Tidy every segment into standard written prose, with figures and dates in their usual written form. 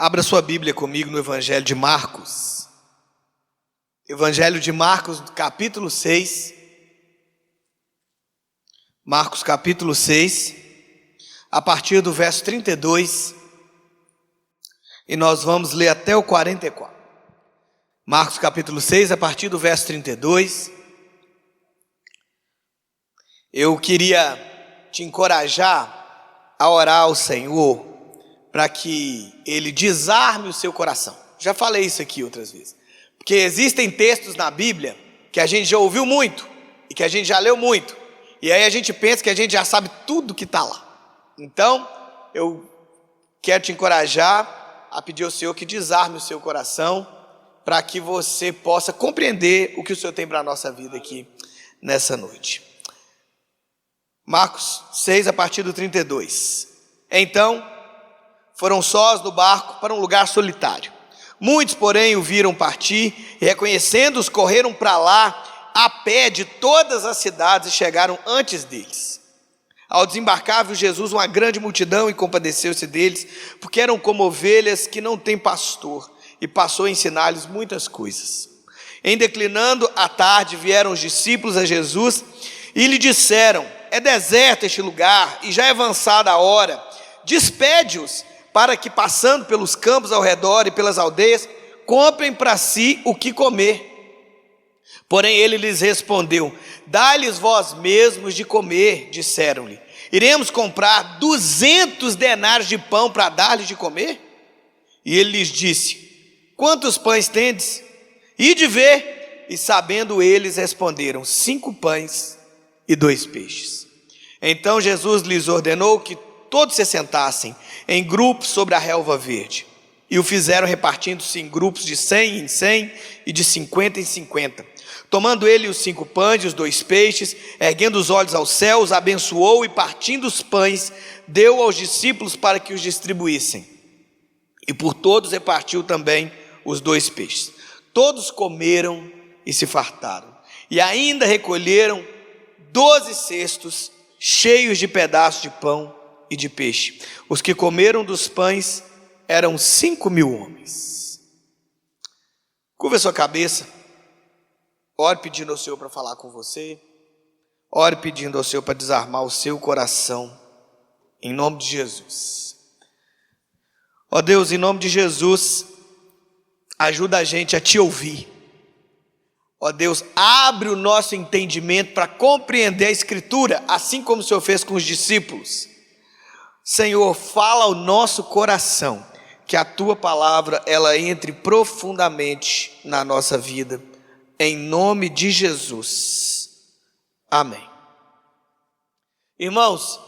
Abra sua Bíblia comigo no Evangelho de Marcos. Evangelho de Marcos, capítulo 6. Marcos, capítulo 6, a partir do verso 32. E nós vamos ler até o 44. Marcos, capítulo 6, a partir do verso 32. Eu queria te encorajar a orar ao Senhor para que Ele desarme o seu coração. Já falei isso aqui outras vezes. Porque existem textos na Bíblia que a gente já ouviu muito e que a gente já leu muito. E aí a gente pensa que a gente já sabe tudo que está lá. Então, eu quero te encorajar a pedir ao Senhor que desarme o seu coração para que você possa compreender o que o Senhor tem para a nossa vida aqui nessa noite. Marcos 6, a partir do 32. Então, foram sós no barco para um lugar solitário. Muitos, porém, o viram partir e, reconhecendo-os, correram para lá a pé de todas as cidades e chegaram antes deles. Ao desembarcar, viu Jesus uma grande multidão e compadeceu-se deles, porque eram como ovelhas que não têm pastor, e passou a ensinar-lhes muitas coisas. Em declinando a tarde, vieram os discípulos a Jesus e lhe disseram: é deserto este lugar e já é avançada a hora. Despede-os para que, passando pelos campos ao redor e pelas aldeias, comprem para si o que comer. Porém ele lhes respondeu: dai-lhes vós mesmos de comer. Disseram-lhe: iremos comprar 200 denários de pão para dar-lhes de comer? E ele lhes disse: quantos pães tendes? Ide ver. E sabendo eles, responderam: 5 pães e 2 peixes. Então Jesus lhes ordenou que todos se sentassem em grupos sobre a relva verde. E o fizeram repartindo-se em grupos de 100 em 100 e de 50 em 50. Tomando ele os 5 pães e os 2 peixes, erguendo os olhos aos céus, abençoou e, partindo os pães, deu aos discípulos para que os distribuíssem. E por todos repartiu também os 2 peixes. Todos comeram e se fartaram. E ainda recolheram 12 cestos cheios de pedaços de pão e de peixe. Os que comeram dos pães eram 5.000 homens. Curva a sua cabeça. Ore pedindo ao Senhor para falar com você. Ore pedindo ao Senhor para desarmar o seu coração. Em nome de Jesus. Ó Deus, em nome de Jesus, ajuda a gente a te ouvir. Ó Deus, abre o nosso entendimento para compreender a Escritura, assim como o Senhor fez com os discípulos. Senhor, fala ao nosso coração, que a Tua palavra, ela entre profundamente na nossa vida, em nome de Jesus. Amém. Irmãos,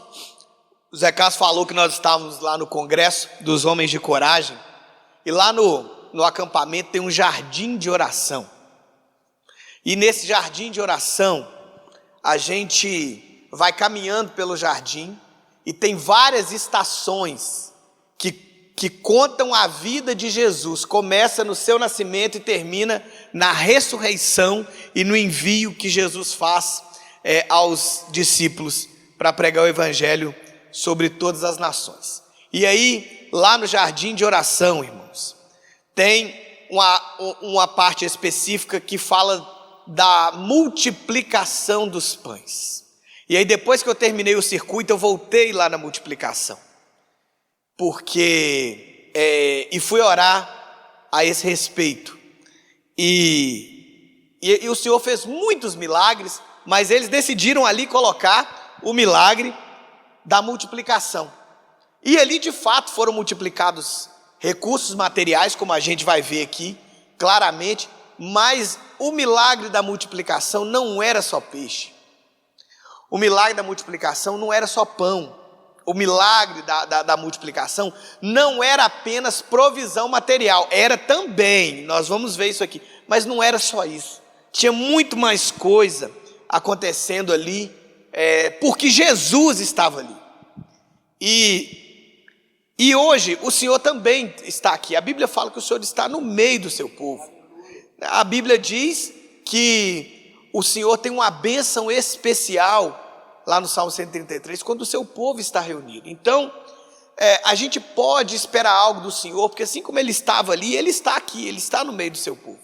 o Zé Carlos falou que nós estávamos lá no Congresso dos Homens de Coragem, e lá no acampamento tem um jardim de oração. E nesse jardim de oração, a gente vai caminhando pelo jardim e tem várias estações que contam a vida de Jesus. Começa no seu nascimento e termina na ressurreição e no envio que Jesus faz aos discípulos para pregar o evangelho sobre todas as nações. E aí, lá no jardim de oração, irmãos, tem uma parte específica que fala da multiplicação dos pães. E aí, depois que eu terminei o circuito, eu voltei lá na multiplicação, porque e fui orar a esse respeito. E o Senhor fez muitos milagres, mas eles decidiram ali colocar o milagre da multiplicação. E ali de fato foram multiplicados recursos materiais, como a gente vai ver aqui claramente. Mas o milagre da multiplicação não era só peixe. O milagre da multiplicação não era só pão. O milagre da multiplicação não era apenas provisão material. Era também, nós vamos ver isso aqui. Mas não era só isso. Tinha muito mais coisa acontecendo ali, porque Jesus estava ali. E hoje o Senhor também está aqui. A Bíblia fala que o Senhor está no meio do seu povo. A Bíblia diz que o Senhor tem uma bênção especial lá no Salmo 133, quando o seu povo está reunido. Então, a gente pode esperar algo do Senhor, porque assim como Ele estava ali, Ele está aqui, Ele está no meio do seu povo.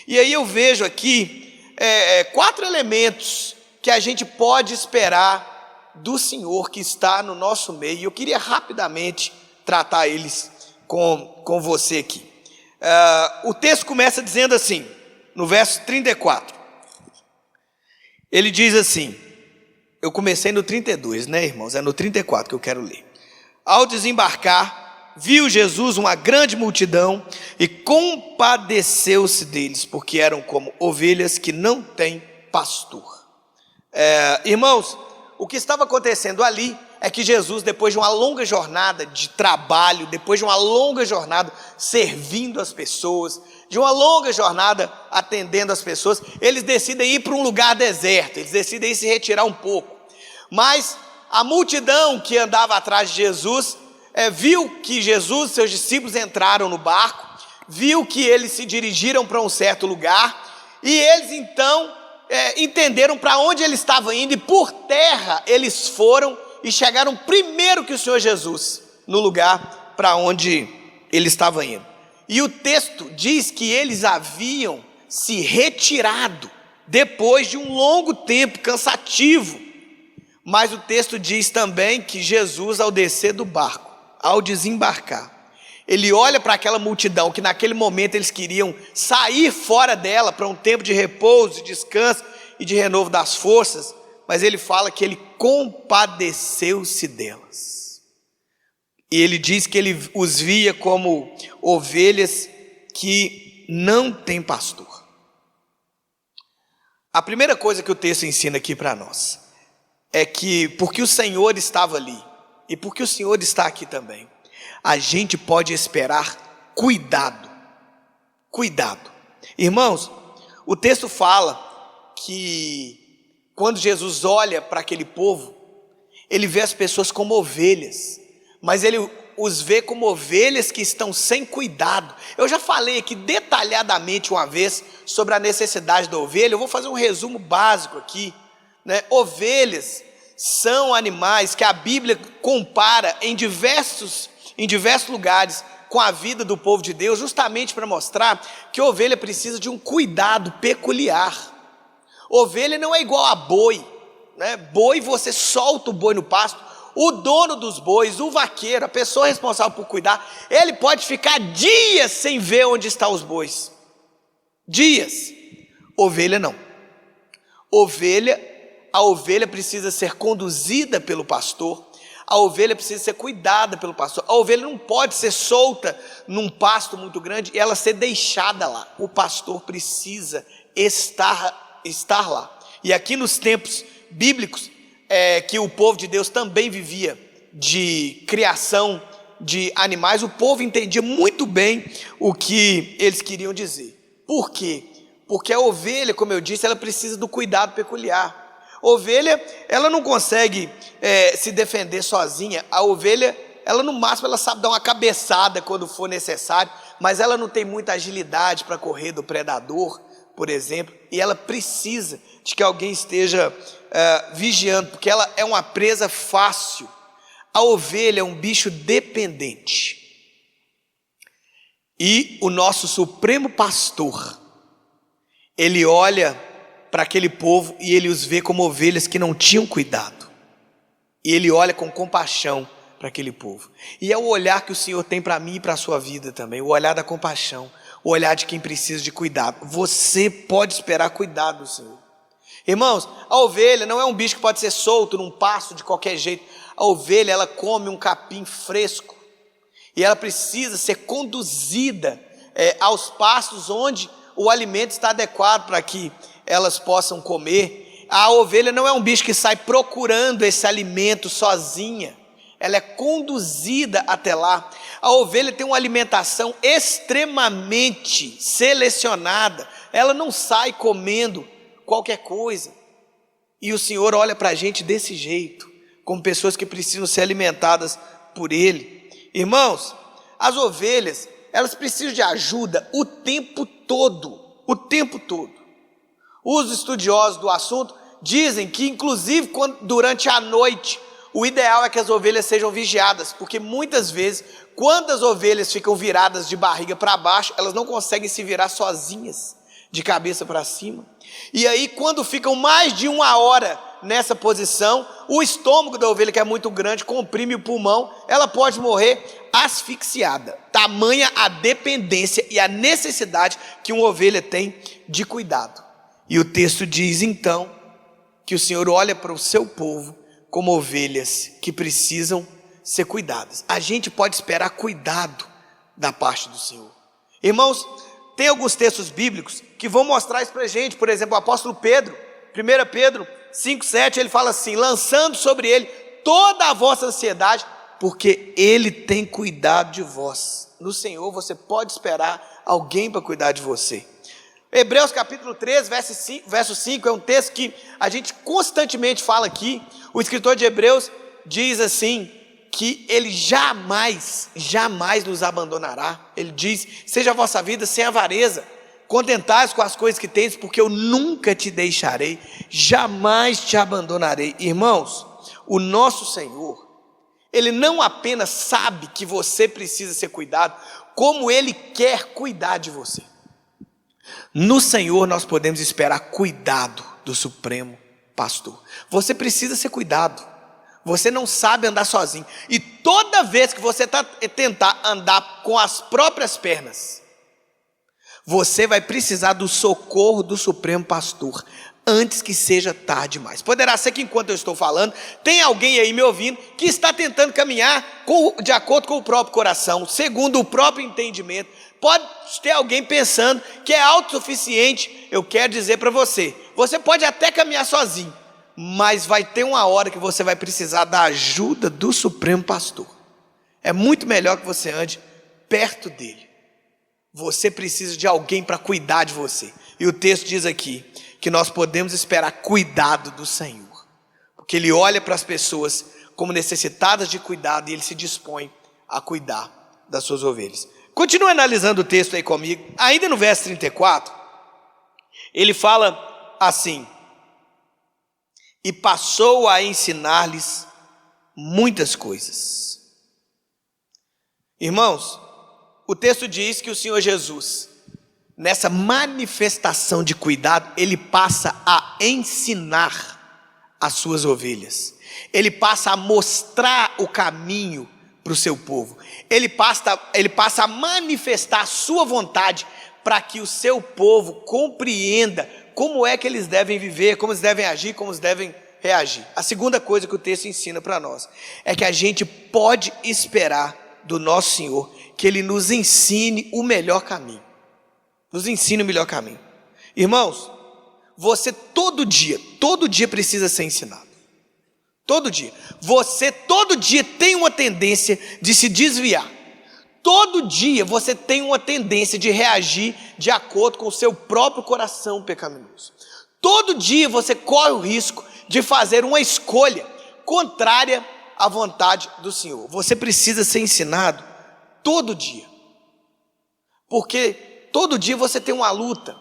E aí eu vejo aqui 4 elementos que a gente pode esperar do Senhor que está no nosso meio. E eu queria rapidamente tratar eles com você aqui. O texto começa dizendo assim, no verso 34. Ele diz assim, eu comecei no 32, né, irmãos? É no 34 que eu quero ler. Ao desembarcar, viu Jesus uma grande multidão e compadeceu-se deles, porque eram como ovelhas que não têm pastor. Irmãos, o que estava acontecendo ali é que Jesus, depois de uma longa jornada de trabalho, depois de uma longa jornada servindo as pessoas, de uma longa jornada atendendo as pessoas, eles decidem ir para um lugar deserto, eles decidem ir se retirar um pouco. Mas a multidão que andava atrás de Jesus, viu que Jesus e seus discípulos entraram no barco, viu que eles se dirigiram para um certo lugar, e eles então entenderam para onde ele estava indo, e por terra eles foram e chegaram primeiro que o Senhor Jesus no lugar para onde ele estava indo. E o texto diz que eles haviam se retirado depois de um longo tempo cansativo. Mas o texto diz também que Jesus, ao descer do barco, ao desembarcar, ele olha para aquela multidão que naquele momento eles queriam sair fora dela para um tempo de repouso, de descanso e de renovo das forças, mas ele fala que ele compadeceu-se delas. E ele diz que ele os via como ovelhas que não têm pastor. A primeira coisa que o texto ensina aqui para nós é que, porque o Senhor estava ali, e porque o Senhor está aqui também, a gente pode esperar cuidado. Cuidado. Irmãos, o texto fala que quando Jesus olha para aquele povo, ele vê as pessoas como ovelhas, mas ele os vê como ovelhas que estão sem cuidado. Eu já falei aqui detalhadamente uma vez sobre a necessidade da ovelha. Eu vou fazer um resumo básico aqui, né? Ovelhas são animais que a Bíblia compara em diversos lugares com a vida do povo de Deus, justamente para mostrar que a ovelha precisa de um cuidado peculiar. Ovelha não é igual a boi, né? Boi, você solta o boi no pasto, o dono dos bois, o vaqueiro, a pessoa responsável por cuidar, ele pode ficar dias sem ver onde estão os bois. Dias. Ovelha não. A ovelha precisa ser conduzida pelo pastor, a ovelha precisa ser cuidada pelo pastor. A ovelha não pode ser solta num pasto muito grande e ela ser deixada lá. O pastor precisa estar lá. E aqui nos tempos bíblicos, que o povo de Deus também vivia de criação de animais, o povo entendia muito bem o que eles queriam dizer. Por quê? Porque a ovelha, como eu disse, ela precisa do cuidado peculiar. Ovelha, ela não consegue se defender sozinha. A ovelha, ela no máximo, ela sabe dar uma cabeçada quando for necessário, mas ela não tem muita agilidade para correr do predador, por exemplo, e ela precisa de que alguém esteja vigiando, porque ela é uma presa fácil. A ovelha é um bicho dependente. E o nosso supremo pastor, ele olha para aquele povo e ele os vê como ovelhas que não tinham cuidado. E ele olha com compaixão para aquele povo. E é o olhar que o Senhor tem para mim e para a sua vida também, o olhar da compaixão, o olhar de quem precisa de cuidado. Você pode esperar cuidado do Senhor. Irmãos, a ovelha não é um bicho que pode ser solto num pasto de qualquer jeito. A ovelha, ela come um capim fresco e ela precisa ser conduzida aos pastos onde o alimento está adequado para que elas possam comer. A ovelha não é um bicho que sai procurando esse alimento sozinha, ela é conduzida até lá. A ovelha tem uma alimentação extremamente selecionada, ela não sai comendo qualquer coisa. E o Senhor olha para a gente desse jeito, como pessoas que precisam ser alimentadas por Ele. Irmãos, as ovelhas, elas precisam de ajuda o tempo todo, o tempo todo. Os estudiosos do assunto dizem que, inclusive, durante a noite, o ideal é que as ovelhas sejam vigiadas, porque muitas vezes, quando as ovelhas ficam viradas de barriga para baixo, elas não conseguem se virar sozinhas, de cabeça para cima. E aí, quando ficam mais de 1 hora nessa posição, o estômago da ovelha, que é muito grande, comprime o pulmão, ela pode morrer asfixiada. Tamanha a dependência e a necessidade que uma ovelha tem de cuidado. E o texto diz então que o Senhor olha para o seu povo como ovelhas que precisam ser cuidadas. A gente pode esperar cuidado da parte do Senhor. Irmãos, tem alguns textos bíblicos que vão mostrar isso para a gente. Por exemplo, o apóstolo Pedro, 1 Pedro 5,7, ele fala assim: lançando sobre ele toda a vossa ansiedade, porque ele tem cuidado de vós. No Senhor você pode esperar alguém para cuidar de você. Hebreus capítulo 13, verso 5, é um texto que a gente constantemente fala aqui. O escritor de Hebreus diz assim, que ele jamais nos abandonará. Ele diz: seja a vossa vida sem avareza, contentai-vos com as coisas que tens, porque eu nunca te deixarei, jamais te abandonarei. Irmãos, o nosso Senhor, Ele não apenas sabe que você precisa ser cuidado, como Ele quer cuidar de você. No Senhor nós podemos esperar cuidado do Supremo Pastor. Você precisa ser cuidado. Você não sabe andar sozinho. E toda vez que você tentar andar com as próprias pernas, você vai precisar do socorro do Supremo Pastor, antes que seja tarde demais. Poderá ser que enquanto eu estou falando, tem alguém aí me ouvindo, que está tentando caminhar de acordo com o próprio coração, segundo o próprio entendimento. Pode ter alguém pensando que é autossuficiente. Eu quero dizer para você, você pode até caminhar sozinho, mas vai ter uma hora que você vai precisar da ajuda do Supremo Pastor. É muito melhor que você ande perto dele. Você precisa de alguém para cuidar de você. E o texto diz aqui que nós podemos esperar cuidado do Senhor, porque Ele olha para as pessoas como necessitadas de cuidado e Ele se dispõe a cuidar das suas ovelhas. Continue analisando o texto aí comigo. Ainda no verso 34, ele fala assim: e passou a ensinar-lhes muitas coisas. Irmãos, o texto diz que o Senhor Jesus, nessa manifestação de cuidado, Ele passa a ensinar as suas ovelhas. Ele passa a mostrar o caminho para o seu povo. Ele passa a manifestar a sua vontade para que o seu povo compreenda como é que eles devem viver, como eles devem agir, como eles devem reagir. A segunda coisa que o texto ensina para nós é que a gente pode esperar do nosso Senhor que Ele nos ensine o melhor caminho. Nos ensine o melhor caminho. Irmãos, você todo dia precisa ser ensinado. Todo dia. Você todo dia tem uma tendência de se desviar. Todo dia você tem uma tendência de reagir de acordo com o seu próprio coração pecaminoso. Todo dia você corre o risco de fazer uma escolha contrária à vontade do Senhor. Você precisa ser ensinado todo dia. Porque todo dia você tem uma luta.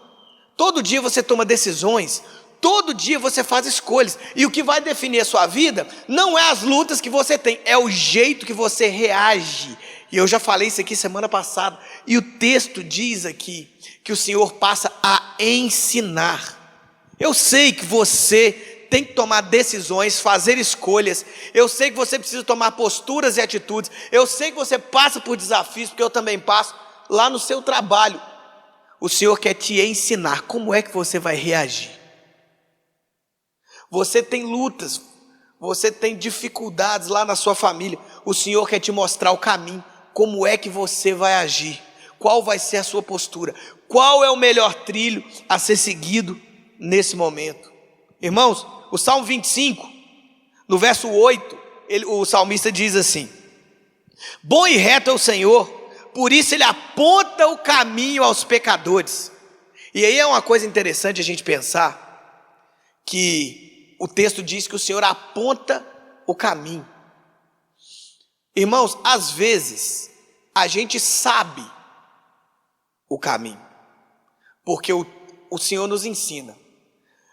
Todo dia você toma decisões. Todo dia você faz escolhas, e o que vai definir a sua vida não é as lutas que você tem, é o jeito que você reage. E eu já falei isso aqui semana passada, e o texto diz aqui que o Senhor passa a ensinar. Eu sei que você tem que tomar decisões, fazer escolhas, eu sei que você precisa tomar posturas e atitudes, eu sei que você passa por desafios, porque eu também passo lá no seu trabalho. O Senhor quer te ensinar como é que você vai reagir. Você tem lutas, você tem dificuldades lá na sua família. O Senhor quer te mostrar o caminho, como é que você vai agir, qual vai ser a sua postura, qual é o melhor trilho a ser seguido nesse momento. Irmãos, o Salmo 25, no verso 8, o salmista diz assim: bom e reto é o Senhor, por isso Ele aponta o caminho aos pecadores. E aí é uma coisa interessante a gente pensar, que o texto diz que o Senhor aponta o caminho. Irmãos, às vezes a gente sabe o caminho, porque o Senhor nos ensina.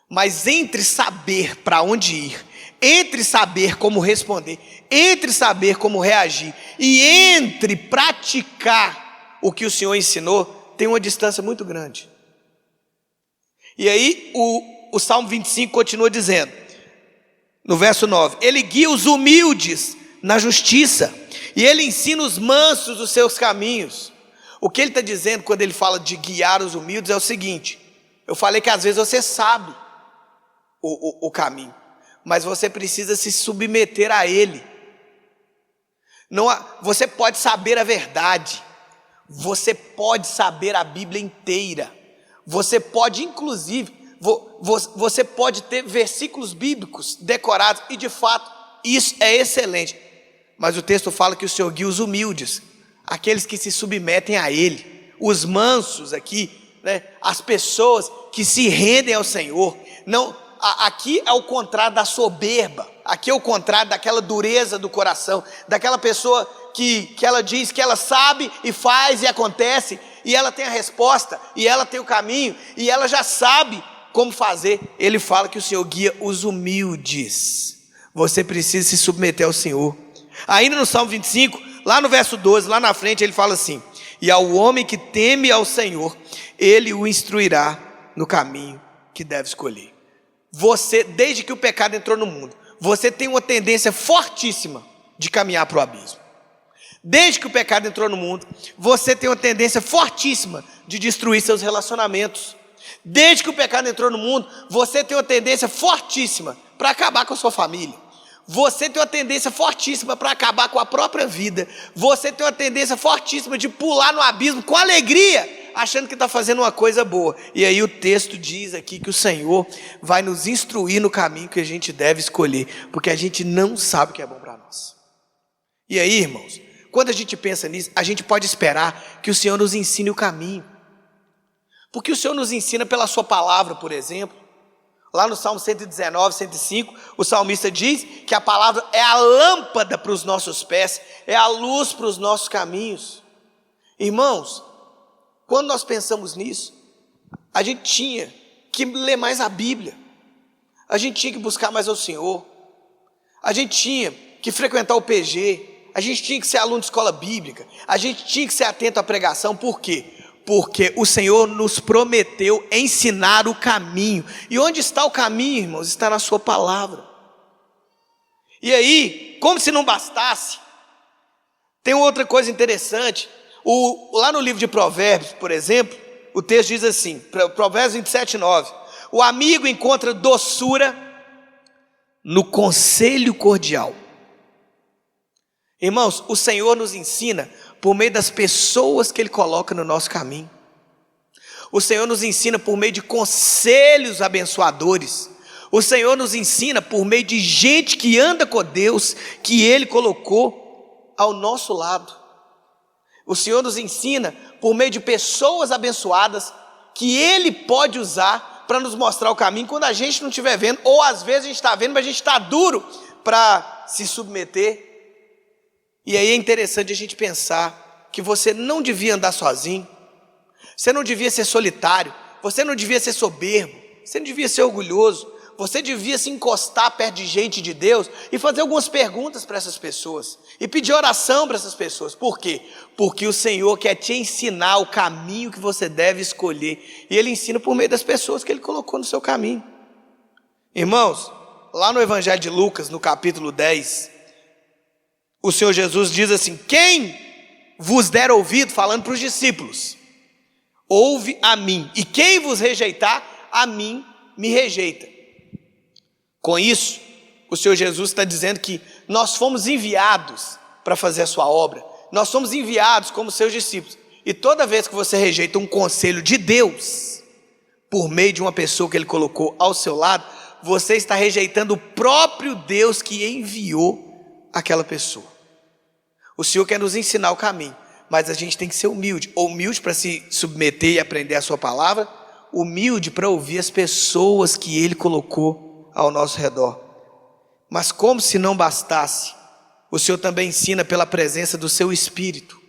Mas entre saber para onde ir, entre saber como responder, entre saber como reagir e entre praticar o que o Senhor ensinou, tem uma distância muito grande. E aí o Salmo 25 continua dizendo, no verso 9, ele guia os humildes na justiça, e ele ensina os mansos os seus caminhos. O que ele está dizendo quando ele fala de guiar os humildes é o seguinte, eu falei que às vezes você sabe o caminho, mas você precisa se submeter a ele. Não, você pode saber a verdade, você pode saber a Bíblia inteira, você pode inclusive, você pode ter versículos bíblicos decorados, e de fato isso é excelente, mas o texto fala que o Senhor guia os humildes, aqueles que se submetem a ele, os mansos aqui, né? As pessoas que se rendem ao Senhor. Não, aqui é o contrário da soberba, aqui é o contrário daquela dureza do coração, daquela pessoa que ela diz que ela sabe e faz e acontece, e ela tem a resposta, e ela tem o caminho, e ela já sabe como fazer. Ele fala que o Senhor guia os humildes. Você precisa se submeter ao Senhor. Ainda no Salmo 25, lá no verso 12, lá na frente ele fala assim, e ao homem que teme ao Senhor, ele o instruirá no caminho que deve escolher. Você, desde que o pecado entrou no mundo, você tem uma tendência fortíssima de caminhar para o abismo. Desde que o pecado entrou no mundo, você tem uma tendência fortíssima de destruir seus relacionamentos. Desde que o pecado entrou no mundo, você tem uma tendência fortíssima para acabar com a sua família. Você tem uma tendência fortíssima para acabar com a própria vida. Você tem uma tendência fortíssima de pular no abismo com alegria, achando que está fazendo uma coisa boa. E aí o texto diz aqui que o Senhor vai nos instruir no caminho que a gente deve escolher, porque a gente não sabe o que é bom para nós. E aí, irmãos, quando a gente pensa nisso, a gente pode esperar que o Senhor nos ensine o caminho, porque o Senhor nos ensina pela sua palavra, por exemplo. Lá no Salmo 119, 105, o salmista diz que a palavra é a lâmpada para os nossos pés, é a luz para os nossos caminhos. Irmãos, quando nós pensamos nisso, a gente tinha que ler mais a Bíblia, a gente tinha que buscar mais ao Senhor, a gente tinha que frequentar o PG, a gente tinha que ser aluno de escola bíblica, a gente tinha que ser atento à pregação. Por quê? Porque o Senhor nos prometeu ensinar o caminho. E onde está o caminho, irmãos? Está na sua palavra. E aí, como se não bastasse, tem outra coisa interessante. Lá no livro de Provérbios, por exemplo, o texto diz assim, Provérbios 27, 9: o amigo encontra doçura no conselho cordial. Irmãos, o Senhor nos ensina por meio das pessoas que Ele coloca no nosso caminho. O Senhor nos ensina por meio de conselhos abençoadores. O Senhor nos ensina por meio de gente que anda com Deus, que Ele colocou ao nosso lado. O Senhor nos ensina por meio de pessoas abençoadas, que Ele pode usar para nos mostrar o caminho, quando a gente não estiver vendo, ou às vezes a gente está vendo, mas a gente está duro para se submeter. E aí é interessante a gente pensar que você não devia andar sozinho, você não devia ser solitário, você não devia ser soberbo, você não devia ser orgulhoso, você devia se encostar perto de gente de Deus e fazer algumas perguntas para essas pessoas, e pedir oração para essas pessoas. Por quê? Porque o Senhor quer te ensinar o caminho que você deve escolher, e Ele ensina por meio das pessoas que Ele colocou no seu caminho. Irmãos, lá no Evangelho de Lucas, no capítulo 10, o Senhor Jesus diz assim: quem vos der ouvido, falando para os discípulos, ouve a mim, e quem vos rejeitar, a mim me rejeita. Com isso, o Senhor Jesus está dizendo que nós fomos enviados para fazer a sua obra, nós somos enviados como seus discípulos, e toda vez que você rejeita um conselho de Deus, por meio de uma pessoa que Ele colocou ao seu lado, você está rejeitando o próprio Deus que enviou aquela pessoa. O Senhor quer nos ensinar o caminho, mas a gente tem que ser humilde para se submeter e aprender a sua palavra, humilde para ouvir as pessoas que Ele colocou ao nosso redor. Mas como se não bastasse, o Senhor também ensina pela presença do seu Espírito.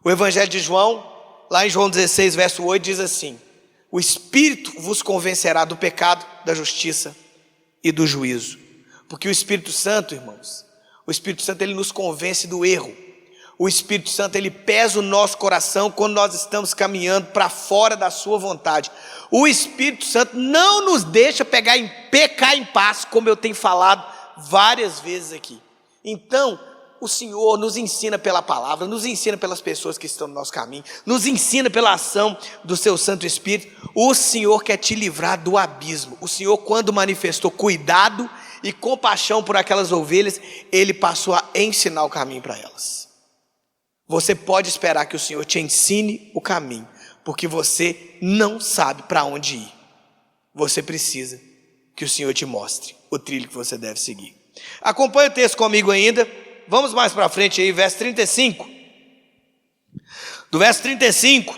O Evangelho de João, lá em João 16, verso 8, diz assim: o Espírito vos convencerá do pecado, da justiça e do juízo. Porque o Espírito Santo, irmãos, o Espírito Santo ele nos convence do erro. O Espírito Santo ele pesa o nosso coração quando nós estamos caminhando para fora da sua vontade. O Espírito Santo não nos deixa pecar em paz, como eu tenho falado várias vezes aqui. Então, o Senhor nos ensina pela palavra, nos ensina pelas pessoas que estão no nosso caminho, nos ensina pela ação do seu Santo Espírito. O Senhor quer te livrar do abismo. O Senhor, quando manifestou cuidado e compaixão por aquelas ovelhas, Ele passou a ensinar o caminho para elas. Você pode esperar que o Senhor te ensine o caminho, porque você não sabe para onde ir. Você precisa que o Senhor te mostre o trilho que você deve seguir. Acompanhe o texto comigo ainda. Vamos mais para frente aí, verso 35. Do verso 35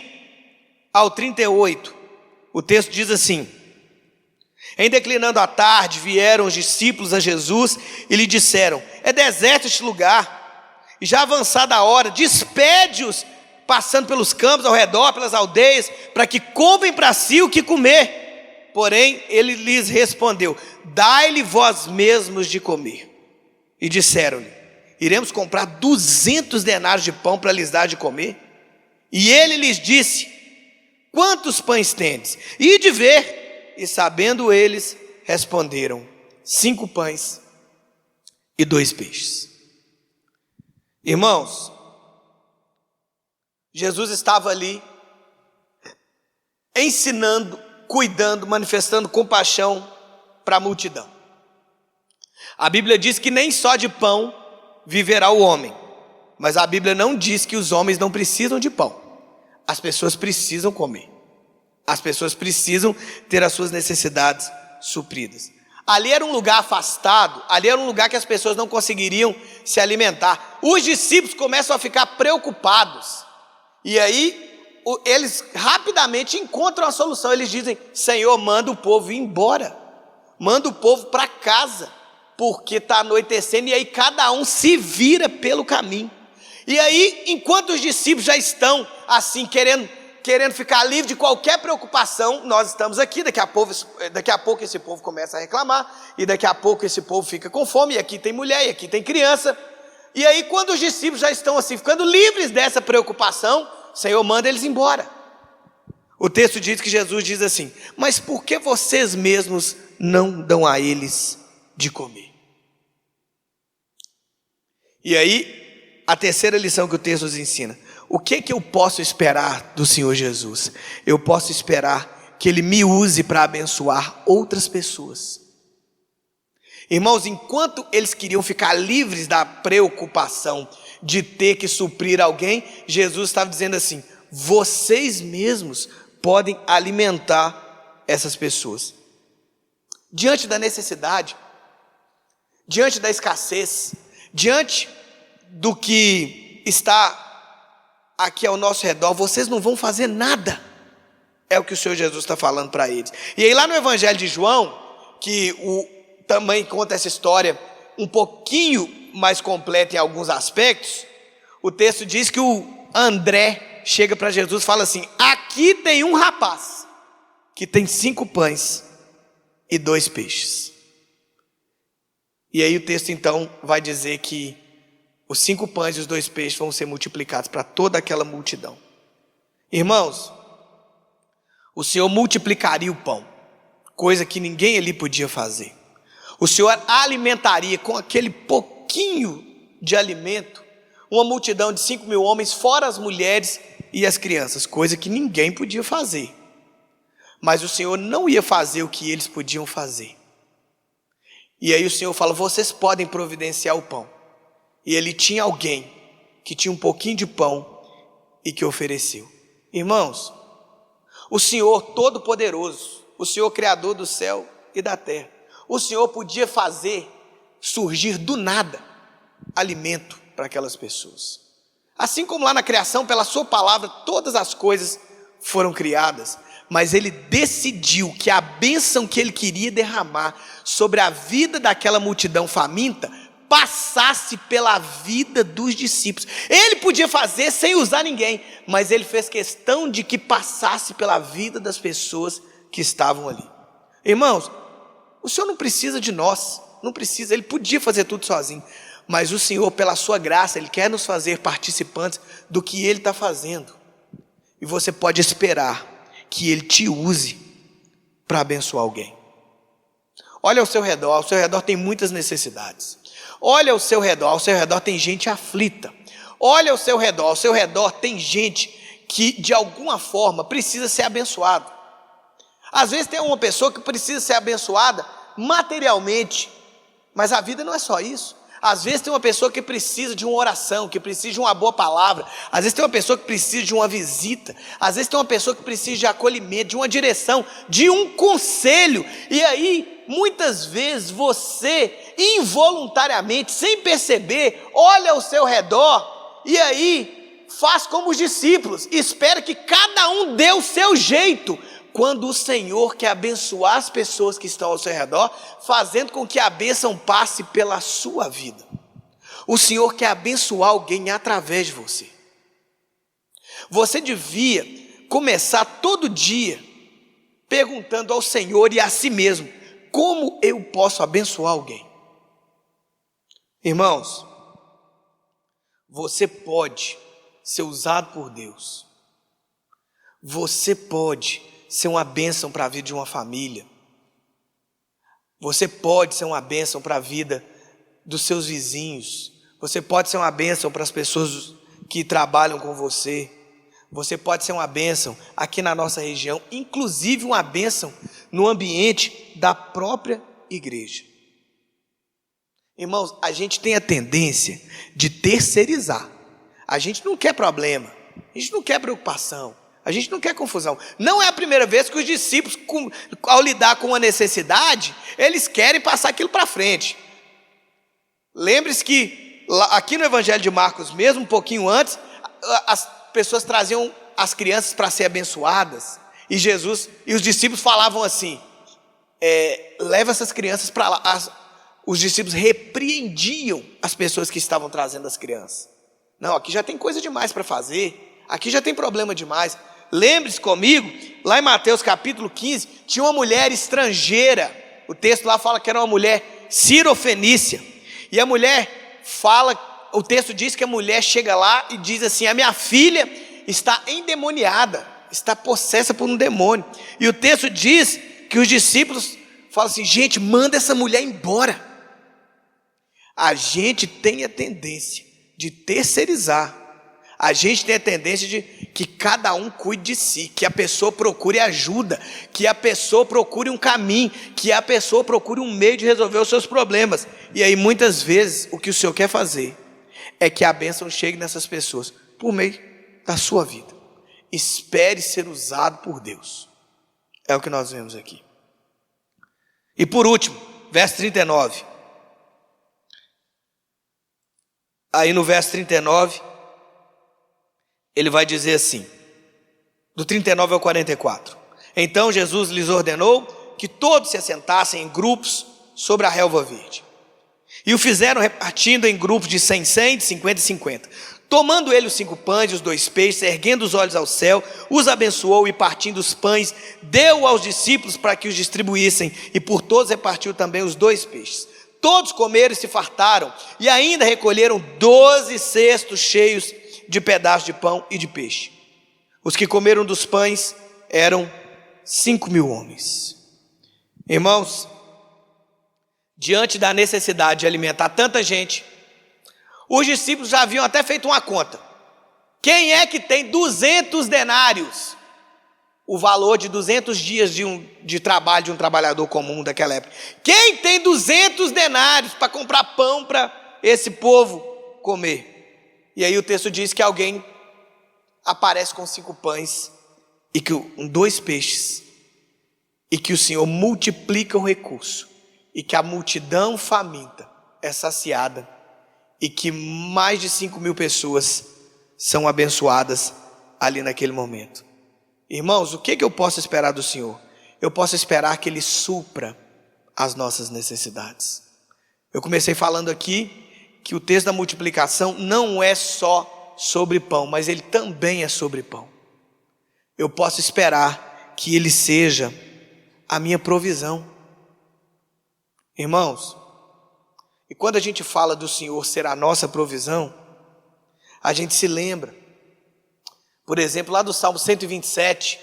ao 38, o texto diz assim: em declinando a tarde, vieram os discípulos a Jesus e lhe disseram: é deserto este lugar, e já avançada a hora, despede-os, passando pelos campos ao redor, pelas aldeias, para que comprem para si o que comer. Porém, ele lhes respondeu: dai-lhe vós mesmos de comer. E disseram-lhe: iremos comprar 200 denários de pão para lhes dar de comer? E ele lhes disse: quantos pães tendes? Ide ver. E sabendo eles, responderam: 5 pães e 2 peixes. Irmãos, Jesus estava ali ensinando, cuidando, manifestando compaixão para a multidão. A Bíblia diz que nem só de pão viverá o homem, mas a Bíblia não diz que os homens não precisam de pão. As pessoas precisam comer. As pessoas precisam ter as suas necessidades supridas. Ali era um lugar afastado, ali era um lugar que as pessoas não conseguiriam se alimentar. Os discípulos começam a ficar preocupados. E aí, eles rapidamente encontram a solução. Eles dizem: Senhor, manda o povo ir embora. Manda o povo para casa, porque está anoitecendo. E aí cada um se vira pelo caminho. E aí, enquanto os discípulos já estão assim, querendo ficar livre de qualquer preocupação, nós estamos aqui, daqui a pouco esse povo começa a reclamar, e daqui a pouco esse povo fica com fome, e aqui tem mulher, e aqui tem criança. E aí, quando os discípulos já estão assim, ficando livres dessa preocupação, o Senhor manda eles embora. O texto diz que Jesus diz assim: mas por que vocês mesmos não dão a eles de comer? E aí, a terceira lição que o texto nos ensina: o que eu posso esperar do Senhor Jesus? Eu posso esperar que Ele me use para abençoar outras pessoas. Irmãos, enquanto eles queriam ficar livres da preocupação de ter que suprir alguém, Jesus estava dizendo assim: vocês mesmos podem alimentar essas pessoas. Diante da necessidade, diante da escassez, diante do que está aqui ao nosso redor, vocês não vão fazer nada. É o que o Senhor Jesus está falando para eles. E aí lá no Evangelho de João, que também conta essa história um pouquinho mais completa em alguns aspectos, o texto diz que o André chega para Jesus e fala assim: aqui tem um rapaz que tem 5 pães e 2 peixes. E aí o texto então vai dizer que os 5 pães e os 2 peixes vão ser multiplicados para toda aquela multidão. Irmãos, o Senhor multiplicaria o pão, coisa que ninguém ali podia fazer. O Senhor alimentaria com aquele pouquinho de alimento uma multidão de 5.000 homens, fora as mulheres e as crianças, coisa que ninguém podia fazer. Mas o Senhor não ia fazer o que eles podiam fazer. E aí o Senhor fala: vocês podem providenciar o pão. E ele tinha alguém que tinha um pouquinho de pão e que ofereceu. Irmãos, o Senhor Todo-Poderoso, o Senhor Criador do céu e da terra, o Senhor podia fazer surgir do nada alimento para aquelas pessoas. Assim como lá na criação, pela sua palavra, todas as coisas foram criadas, mas Ele decidiu que a bênção que Ele queria derramar sobre a vida daquela multidão faminta passasse pela vida dos discípulos. Ele podia fazer sem usar ninguém, mas Ele fez questão de que passasse pela vida das pessoas que estavam ali. Irmãos, o Senhor não precisa de nós, Não precisa, Ele podia fazer tudo sozinho. Mas o Senhor, pela sua graça, Ele quer nos fazer participantes do que Ele está fazendo. E você pode esperar que Ele te use para abençoar alguém. Olha ao seu redor tem muitas necessidades. Olha ao seu redor tem gente aflita. Olha ao seu redor tem gente que de alguma forma precisa ser abençoado. Às vezes tem uma pessoa que precisa ser abençoada materialmente, mas a vida não é só isso. Às vezes tem uma pessoa que precisa de uma oração, que precisa de uma boa palavra. Às vezes tem uma pessoa que precisa de uma visita. Às vezes tem uma pessoa que precisa de acolhimento, de uma direção, de um conselho. E aí, muitas vezes você, involuntariamente, sem perceber, olha ao seu redor e aí faz como os discípulos, espera que cada um dê o seu jeito, quando o Senhor quer abençoar as pessoas que estão ao seu redor, fazendo com que a bênção passe pela sua vida. O Senhor quer abençoar alguém através de você. Você devia começar todo dia perguntando ao Senhor e a si mesmo: como eu posso abençoar alguém? Irmãos, você pode ser usado por Deus. Você pode ser uma bênção para a vida de uma família. Você pode ser uma bênção para a vida dos seus vizinhos. Você pode ser uma bênção para as pessoas que trabalham com você. Você pode ser uma bênção aqui na nossa região, inclusive uma bênção no ambiente da própria igreja. Irmãos, a gente tem a tendência de terceirizar. A gente não quer problema, a gente não quer preocupação, a gente não quer confusão. Não é a primeira vez que os discípulos, ao lidar com uma necessidade, eles querem passar aquilo para frente. Lembre-se que aqui no Evangelho de Marcos, mesmo um pouquinho antes, as pessoas traziam as crianças para ser abençoadas, e Jesus e os discípulos falavam assim: leva essas crianças para lá. Os discípulos repreendiam as pessoas que estavam trazendo as crianças. Não, aqui já tem coisa demais para fazer, aqui já tem problema demais. Lembre-se comigo, lá em Mateus capítulo 15, tinha uma mulher estrangeira. O texto lá fala que era uma mulher cirofenícia. E a mulher fala, o texto diz que a mulher chega lá e diz assim: a minha filha está endemoniada, está possessa por um demônio. E o texto diz que os discípulos falam assim: gente, manda essa mulher embora. A gente tem a tendência de terceirizar. A gente tem a tendência de que cada um cuide de si, que a pessoa procure ajuda, que a pessoa procure um caminho, que a pessoa procure um meio de resolver os seus problemas. E aí muitas vezes o que o Senhor quer fazer é que a bênção chegue nessas pessoas por meio da sua vida. Espere ser usado por Deus. É o que nós vemos aqui. E por último, verso 39. Aí no verso 39, ele vai dizer assim, do 39 ao 44. Então Jesus lhes ordenou que todos se assentassem em grupos sobre a relva verde. E o fizeram repartindo em grupos de 100, 100, de 50 e 50. Tomando ele os 5 pães e os 2 peixes, erguendo os olhos ao céu, os abençoou e partindo os pães, deu aos discípulos para que os distribuíssem, e por todos repartiu também os 2 peixes. Todos comeram e se fartaram, e ainda recolheram 12 cestos cheios de pedaços de pão e de peixe. Os que comeram dos pães eram 5.000 homens. Irmãos, diante da necessidade de alimentar tanta gente, os discípulos já haviam até feito uma conta. Quem é que tem 200 denários? O valor de 200 dias de trabalho de um trabalhador comum daquela época. Quem tem 200 denários para comprar pão para esse povo comer? E aí o texto diz que alguém aparece com 5 pães e com 2 peixes, e que o Senhor multiplica o recurso, e que a multidão faminta é saciada, e que mais de 5.000 pessoas são abençoadas ali naquele momento. Irmãos, o que eu posso esperar do Senhor? Eu posso esperar que Ele supra as nossas necessidades. Eu comecei falando aqui que o texto da multiplicação não é só sobre pão, mas ele também é sobre pão. Eu posso esperar que Ele seja a minha provisão. Irmãos, E quando a gente fala do Senhor ser a nossa provisão, a gente se lembra, por exemplo, lá do Salmo 127,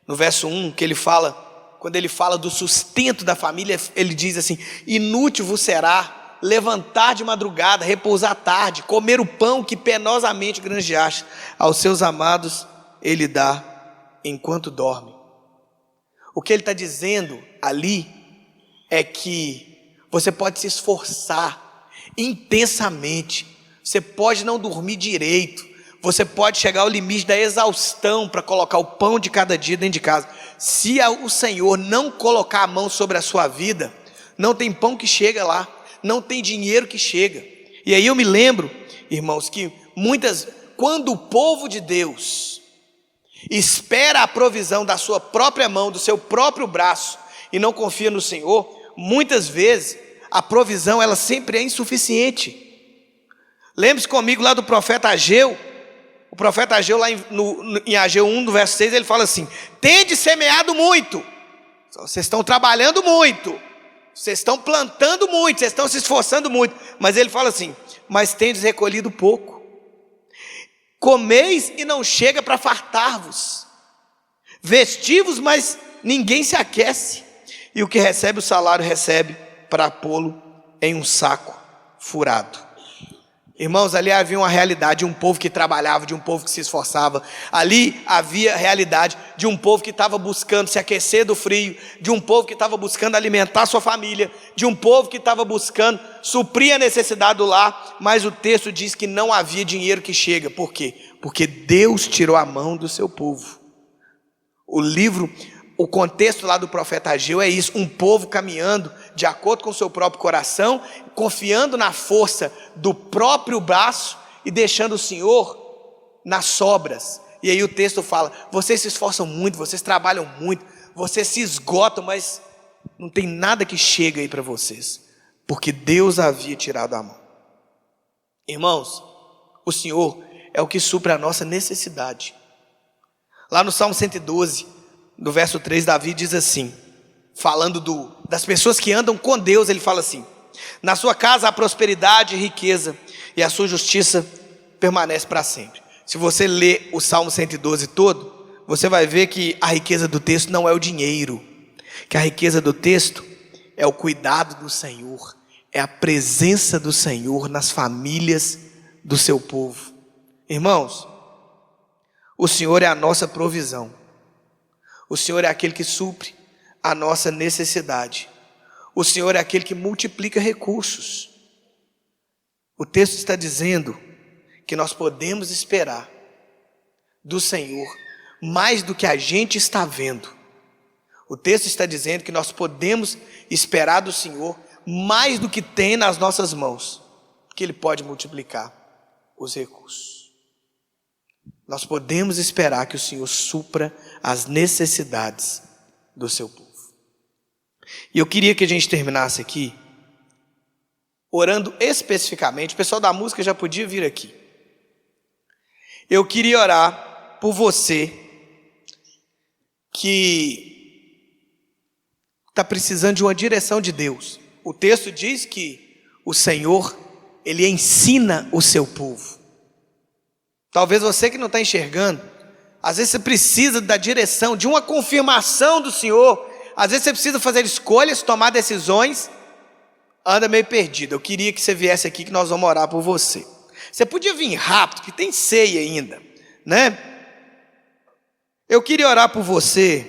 no verso 1, que ele fala, quando ele fala do sustento da família, ele diz assim: inútil vos será levantar de madrugada, repousar à tarde, comer o pão que penosamente granjeaste, aos seus amados ele dá enquanto dorme. O que ele está dizendo ali é que você pode se esforçar intensamente, você pode não dormir direito, você pode chegar ao limite da exaustão para colocar o pão de cada dia dentro de casa. Se o Senhor não colocar a mão sobre a sua vida, não tem pão que chega lá, não tem dinheiro que chega. E aí eu me lembro, irmãos, que quando o povo de Deus espera a provisão da sua própria mão, do seu próprio braço, e não confia no Senhor, muitas vezes a provisão ela sempre é insuficiente. Lembre-se comigo lá do profeta Ageu. O profeta Ageu, lá em Ageu 1, no verso 6, ele fala assim: tende semeado muito, vocês estão trabalhando muito, vocês estão plantando muito, vocês estão se esforçando muito, mas ele fala assim: mas tendes recolhido pouco, comeis e não chega para fartar-vos, vestivos, mas ninguém se aquece, e o que recebe o salário recebe para pô-lo em um saco furado. Irmãos, ali havia uma realidade de um povo que trabalhava, de um povo que se esforçava. Ali havia a realidade de um povo que estava buscando se aquecer do frio, de um povo que estava buscando alimentar sua família, de um povo que estava buscando suprir a necessidade do lar, mas o texto diz que não havia dinheiro que chega. Por quê? Porque Deus tirou a mão do seu povo. O contexto lá do profeta Ageu é isso: um povo caminhando de acordo com o seu próprio coração, confiando na força do próprio braço e deixando o Senhor nas sobras. E aí o texto fala: vocês se esforçam muito, vocês trabalham muito, vocês se esgotam, mas não tem nada que chega aí para vocês, porque Deus havia tirado a mão. Irmãos, o Senhor é o que supre a nossa necessidade. Lá no Salmo 112, no verso 3, Davi diz assim, falando das pessoas que andam com Deus, ele fala assim: na sua casa há prosperidade e riqueza, e a sua justiça permanece para sempre. Se você ler o Salmo 112 todo, você vai ver que a riqueza do texto não é o dinheiro, que a riqueza do texto é o cuidado do Senhor, é a presença do Senhor nas famílias do seu povo. Irmãos, o Senhor é a nossa provisão. O Senhor é aquele que supre a nossa necessidade. O Senhor é aquele que multiplica recursos. O texto está dizendo que nós podemos esperar do Senhor mais do que a gente está vendo. O texto está dizendo que nós podemos esperar do Senhor mais do que tem nas nossas mãos, que Ele pode multiplicar os recursos. Nós podemos esperar que o Senhor supra as necessidades do seu povo. E eu queria que a gente terminasse aqui orando especificamente. O pessoal da música já podia vir aqui. Eu queria orar por você que está precisando de uma direção de Deus. O texto diz que o Senhor, Ele ensina o seu povo. Talvez você que não está enxergando, às vezes você precisa da direção, de uma confirmação do Senhor. Às vezes você precisa fazer escolhas, tomar decisões, anda meio perdido. Eu queria que você viesse aqui, que nós vamos orar por você. Você podia vir rápido, que tem ceia ainda, né? Eu queria orar por você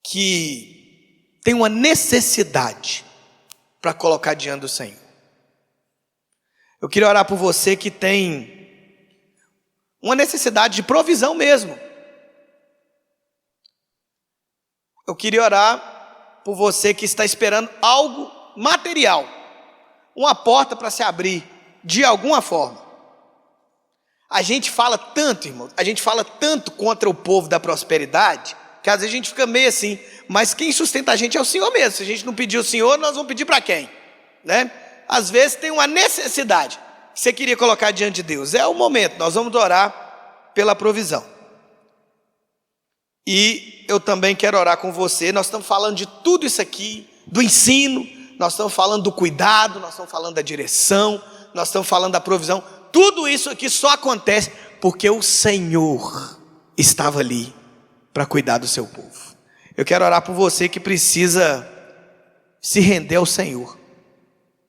que tem uma necessidade para colocar diante do Senhor. Eu queria orar por você que tem uma necessidade de provisão mesmo. Eu queria orar por você que está esperando algo material, uma porta para se abrir de alguma forma. A gente fala tanto, irmão, a gente fala tanto contra o povo da prosperidade, que às vezes a gente fica meio assim, mas quem sustenta a gente é o Senhor mesmo. Se a gente não pedir o Senhor, nós vamos pedir para quem? Né? Às vezes tem uma necessidade que você queria colocar diante de Deus. É o momento, nós vamos orar pela provisão. E eu também quero orar com você. Nós estamos falando de tudo isso aqui, do ensino, nós estamos falando do cuidado, nós estamos falando da direção, nós estamos falando da provisão. Tudo isso aqui só acontece porque o Senhor estava ali para cuidar do seu povo. Eu quero orar por você que precisa se render ao Senhor.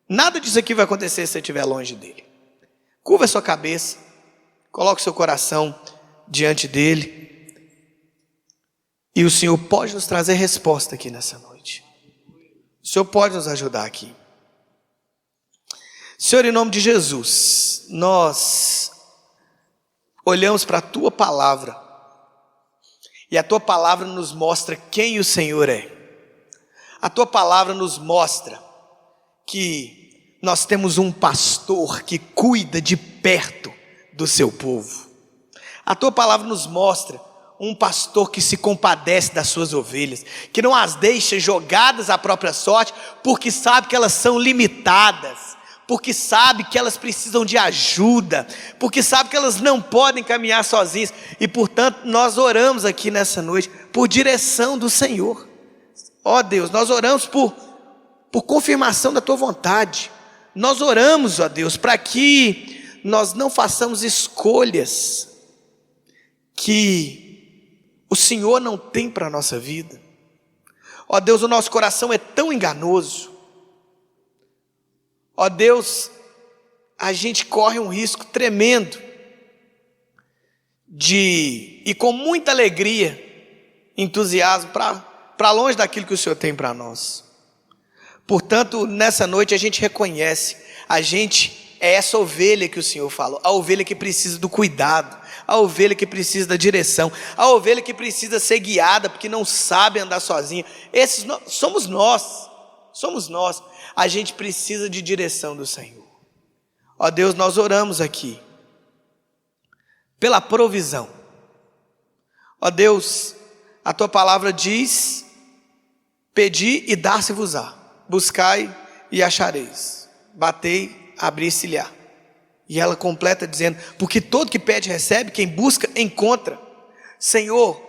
Nada disso aqui vai acontecer se você estiver longe dele. Curva a sua cabeça, coloque o seu coração diante dele, e o Senhor pode nos trazer resposta aqui nessa noite. O Senhor pode nos ajudar aqui. Senhor, em nome de Jesus, nós olhamos para a Tua palavra, e a Tua palavra nos mostra quem o Senhor é. A Tua palavra nos mostra que nós temos um pastor que cuida de perto do seu povo. A Tua palavra nos mostra um pastor que se compadece das suas ovelhas, que não as deixa jogadas à própria sorte, porque sabe que elas são limitadas, porque sabe que elas precisam de ajuda, porque sabe que elas não podem caminhar sozinhas, e portanto nós oramos aqui nessa noite por direção do Senhor. Ó Deus, nós oramos por confirmação da Tua vontade. Nós oramos, ó Deus, para que nós não façamos escolhas que o Senhor não tem para a nossa vida. Ó Deus, o nosso coração é tão enganoso. Ó Deus, a gente corre um risco tremendo de ir com muita alegria, entusiasmo, para longe daquilo que o Senhor tem para nós. Portanto, nessa noite a gente reconhece, a gente é essa ovelha que o Senhor falou, a ovelha que precisa do cuidado, a ovelha que precisa da direção, a ovelha que precisa ser guiada, porque não sabe andar sozinha. Esses somos nós, a gente precisa de direção do Senhor. Ó Deus, nós oramos aqui pela provisão. Ó Deus, a Tua palavra diz: pedi e dar-se-vos-á, buscai e achareis, batei, abri-se-lhe-á. E ela completa dizendo: porque todo que pede recebe, quem busca encontra. Senhor,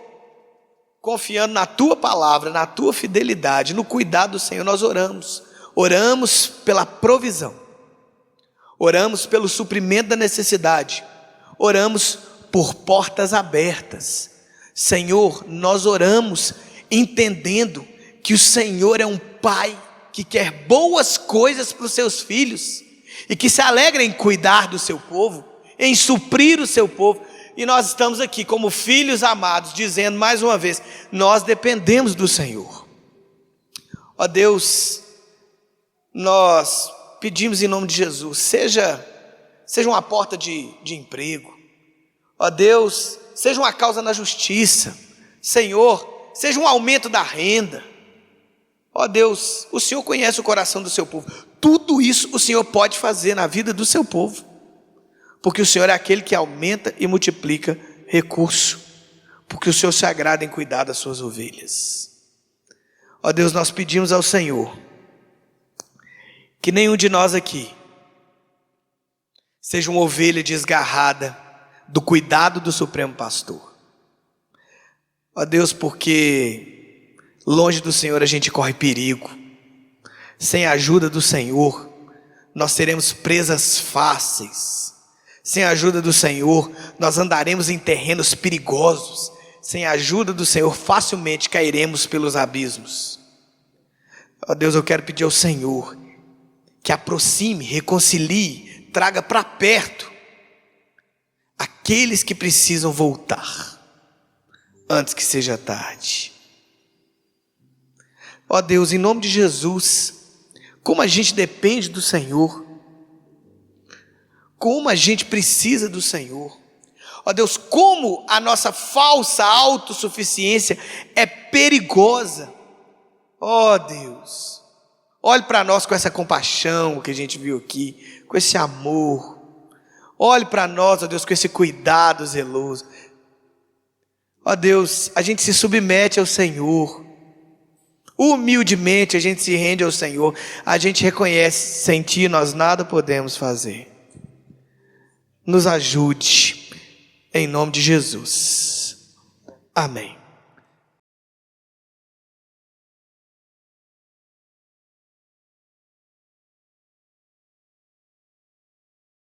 confiando na Tua palavra, na Tua fidelidade, no cuidado do Senhor, nós oramos pela provisão, oramos pelo suprimento da necessidade, oramos por portas abertas. Senhor, nós oramos entendendo que o Senhor é um Pai que quer boas coisas para os seus filhos, e que se alegra em cuidar do seu povo, em suprir o seu povo. E nós estamos aqui como filhos amados, dizendo mais uma vez: nós dependemos do Senhor. Ó Deus, nós pedimos em nome de Jesus, seja uma porta de emprego, ó Deus, seja uma causa na justiça, Senhor, seja um aumento da renda. Ó Deus, o Senhor conhece o coração do seu povo. Tudo isso o Senhor pode fazer na vida do seu povo, porque o Senhor é aquele que aumenta e multiplica recurso, porque o Senhor se agrada em cuidar das suas ovelhas. Ó Deus, nós pedimos ao Senhor que nenhum de nós aqui seja uma ovelha desgarrada do cuidado do Supremo Pastor. Ó Deus, porque longe do Senhor a gente corre perigo. Sem a ajuda do Senhor, nós seremos presas fáceis. Sem a ajuda do Senhor, nós andaremos em terrenos perigosos. Sem a ajuda do Senhor, facilmente cairemos pelos abismos. Ó Deus, eu quero pedir ao Senhor que aproxime, reconcilie, traga para perto aqueles que precisam voltar, antes que seja tarde. Ó Deus, em nome de Jesus, como a gente depende do Senhor, como a gente precisa do Senhor. Ó Deus, como a nossa falsa autossuficiência é perigosa. Ó Deus, olhe para nós com essa compaixão que a gente viu aqui, com esse amor. Olhe para nós, ó Deus, com esse cuidado zeloso. Ó Deus, a gente se submete ao Senhor. Humildemente a gente se rende ao Senhor. A gente reconhece: sem Ti nós nada podemos fazer. Nos ajude, em nome de Jesus. Amém.